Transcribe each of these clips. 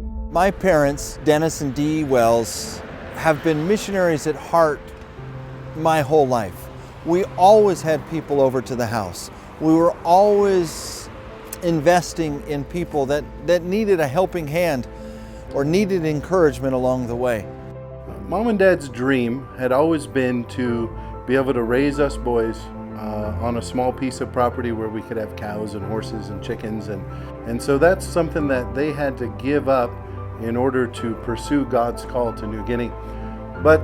My parents, Dennis and Dee Wells, have been missionaries at heart my whole life. We always had people over to the house. We were always investing in people that needed a helping hand or needed encouragement along the way. Mom and Dad's dream had always been to be able to raise us boys on a small piece of property where we could have cows and horses and chickens, and so that's something that they had to give up in order to pursue God's call to New Guinea. But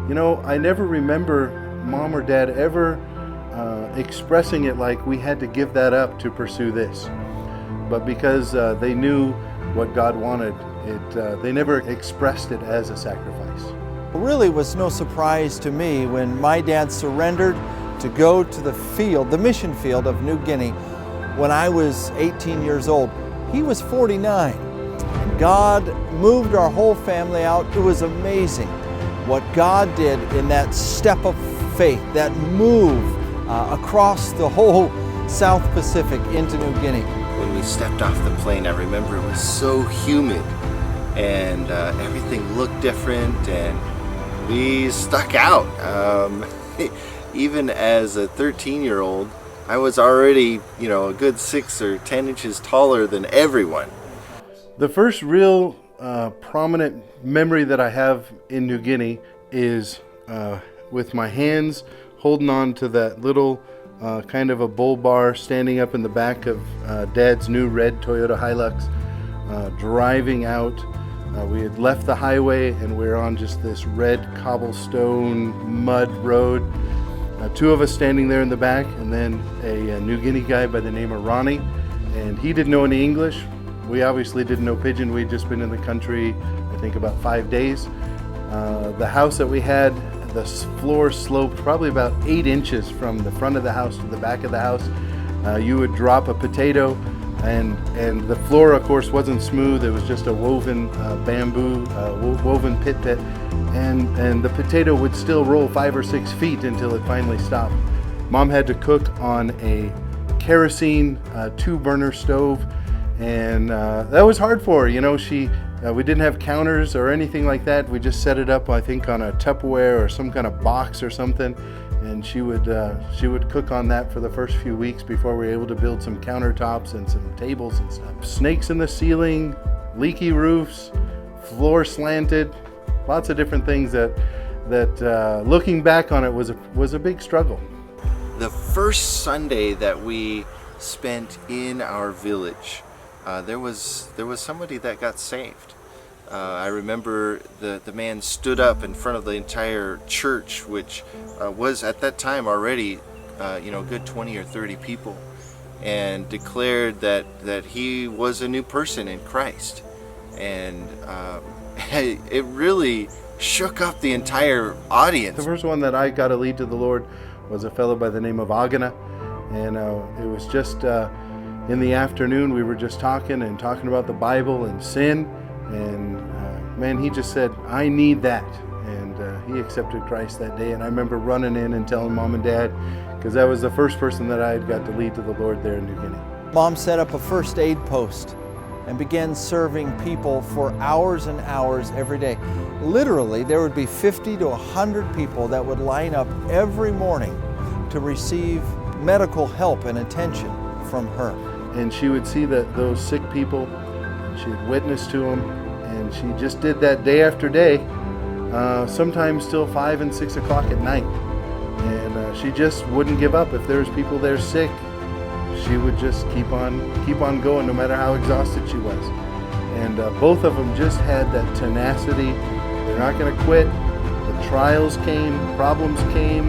you know, I never remember Mom or Dad ever expressing it like we had to give that up to pursue this. But because they knew what God wanted, they never expressed it as a sacrifice. It really was no surprise to me when my dad surrendered to go to the field, the mission field of New Guinea, when I was 18 years old. He was 49. God moved our whole family out. It was amazing what God did in that step of faith, that move across the whole South Pacific into New Guinea. When we stepped off the plane, I remember it was so humid and everything looked different, and we stuck out. Even as a 13-year-old, I was already, a good 6 or 10 inches taller than everyone. The first real prominent memory that I have in New Guinea is with my hands holding on to that little kind of a bull bar standing up in the back of Dad's new red Toyota Hilux, driving out. We had left the highway and we were on just this red cobblestone mud road. Two of us standing there in the back, and then a New Guinea guy by the name of Ronnie, and he didn't know any English. We obviously didn't know Pidgin. We'd just been in the country, I think, about 5 days. The house that we had, the floor sloped probably about 8 inches from the front of the house to the back of the house. You would drop a potato, and the floor, of course, wasn't smooth. It was just a woven bamboo, woven pit, and the potato would still roll 5 or 6 feet until it finally stopped. Mom had to cook on a kerosene 2-burner stove, and that was hard for her. We didn't have counters or anything like that. We just set it up, I think, on a Tupperware or some kind of box or something, and she would cook on that for the first few weeks before we were able to build some countertops and some tables and stuff. Snakes in the ceiling, leaky roofs, floor slanted, lots of different things that looking back on it was a big struggle. The first Sunday that we spent in our village, there was somebody that got saved. I remember the man stood up in front of the entire church, which was at that time already a good 20 or 30 people, and declared that he was a new person in Christ. And it really shook up the entire audience. The first one that I got to lead to the Lord was a fellow by the name of Agana, and it was just in the afternoon. We were just talking about the Bible and sin, and man, he just said, "I need that," and he accepted Christ that day. And I remember running in and telling Mom and Dad, because that was the first person that I had got to lead to the Lord there in New Guinea. Mom set up a first aid post and began serving people for hours and hours every day. Literally, there would be 50 to 100 people that would line up every morning to receive medical help and attention from her. And she would see those sick people, and she'd witness to them, and she just did that day after day, sometimes till 5 and 6 o'clock at night. And she just wouldn't give up. If there was people there sick, she would just keep on going no matter how exhausted she was. And both of them just had that tenacity. They're not going to quit. The trials came, problems came,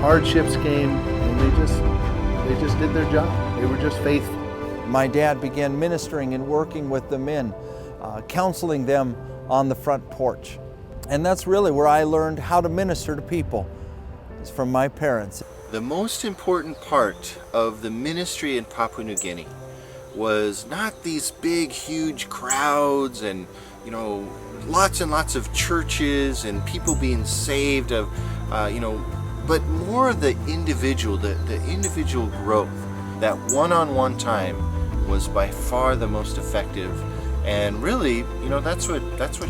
hardships came, and they just did their job. They were just faithful. My dad began ministering and working with the men, counseling them on the front porch. And that's really where I learned how to minister to people. It's from my parents. The most important part of the ministry in Papua New Guinea was not these big, huge crowds and, lots and lots of churches and people being saved but more the individual, the individual growth. That one-on-one time was by far the most effective And really, you know, that's what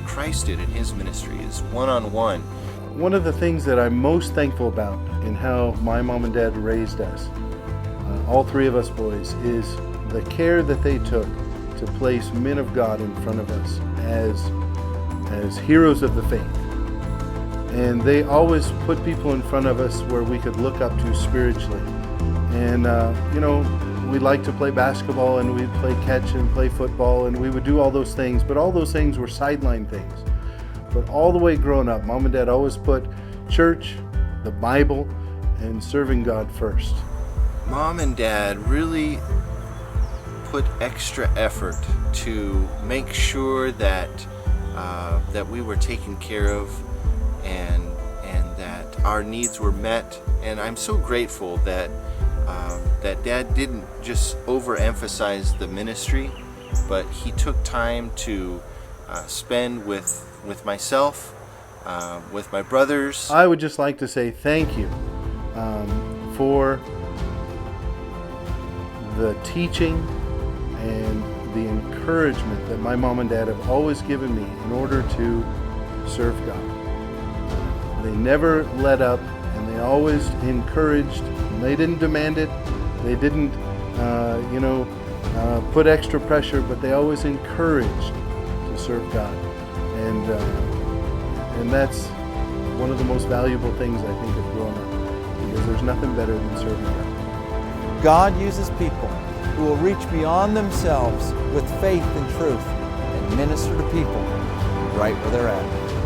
Christ did in his ministry, is one-on-one. One of the things that I'm most thankful about in how my mom and dad raised us, all three of us boys, is the care that they took to place men of God in front of us as heroes of the faith. And they always put people in front of us where we could look up to spiritually. And, you know, we liked to play basketball and we'd play catch and play football and we would do all those things, but all those things were sideline things. But all the way growing up, Mom and Dad always put church, the Bible, and serving God first. Mom and Dad really put extra effort to make sure that that we were taken care of and that our needs were met. And I'm so grateful that that Dad didn't just overemphasize the ministry, but he took time to spend with myself, with my brothers. I would just like to say thank you for the teaching and the encouragement that my mom and dad have always given me in order to serve God. They never let up, and they always encouraged. They didn't demand it. They didn't, put extra pressure, but they always encouraged to serve God. And that's one of the most valuable things, I think, of growing up, because there's nothing better than serving God. God uses people who will reach beyond themselves with faith and truth and minister to people right where they're at.